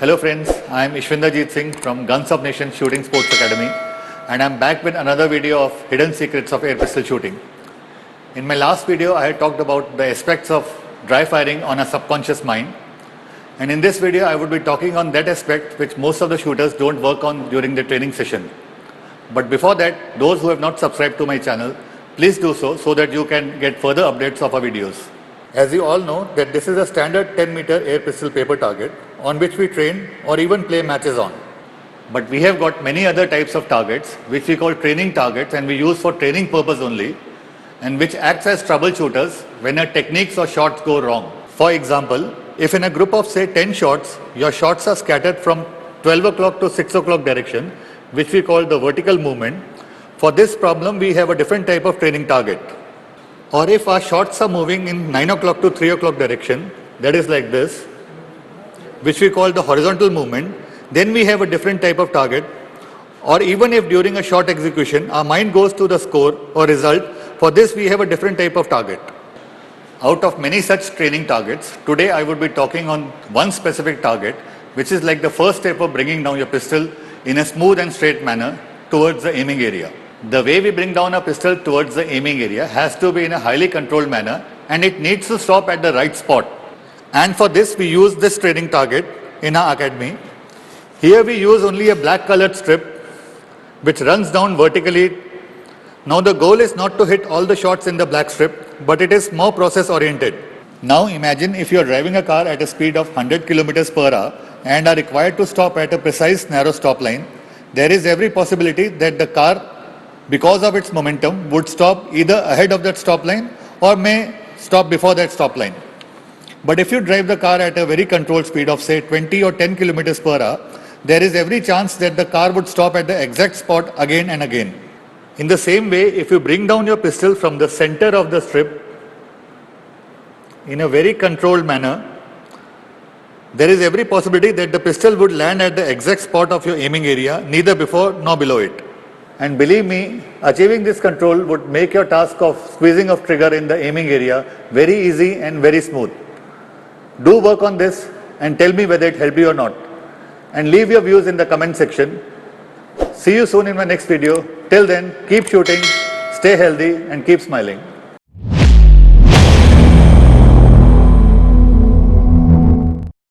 Hello friends, I am Ishwinderjeet Singh from Guns of Nation Shooting Sports Academy and I am back with another video of hidden secrets of air pistol shooting. In my last video I had talked about the aspects of dry firing on a subconscious mind, and in this video I would be talking on that aspect which most of the shooters don't work on during the training session. But before that, those who have not subscribed to my channel, please do so that you can get further updates of our videos. As you all know that this is a standard 10-meter air pistol paper target on which we train or even play matches on. But we have got many other types of targets which we call training targets and we use for training purpose only, and which acts as troubleshooters when our techniques or shots go wrong. For example, if in a group of say 10 shots, your shots are scattered from 12 o'clock to 6 o'clock direction, which we call the vertical movement, for this problem we have a different type of training target. Or if our shots are moving in 9 o'clock to 3 o'clock direction, that is like this, which we call the horizontal movement, then we have a different type of target. Or even if during a shot execution our mind goes to the score or result, for this we have a different type of target. Out of many such training targets, today I would be talking on one specific target, which is like the first step of bringing down your pistol in a smooth and straight manner towards the aiming area. The way we bring down a pistol towards the aiming area has to be in a highly controlled manner, and it needs to stop at the right spot. And for this we use this training target in our academy. Here we use only a black colored strip which runs down vertically. Now the goal is not to hit all the shots in the black strip, but it is more process oriented. Now imagine if you are driving a car at a speed of 100 km per hour and are required to stop at a precise narrow stop line. There is every possibility that the car, because of its momentum, would stop either ahead of that stop line or may stop before that stop line. But if you drive the car at a very controlled speed of say 20 or 10 km per hour, there is every chance that the car would stop at the exact spot again and again. In the same way, if you bring down your pistol from the center of the strip in a very controlled manner, there is every possibility that the pistol would land at the exact spot of your aiming area, neither before nor below it. And believe me, achieving this control would make your task of squeezing of trigger in the aiming area very easy and very smooth. Do work on this and tell me whether it helped you or not. And leave your views in the comment section. See you soon in my next video. Till then, keep shooting, stay healthy and keep smiling.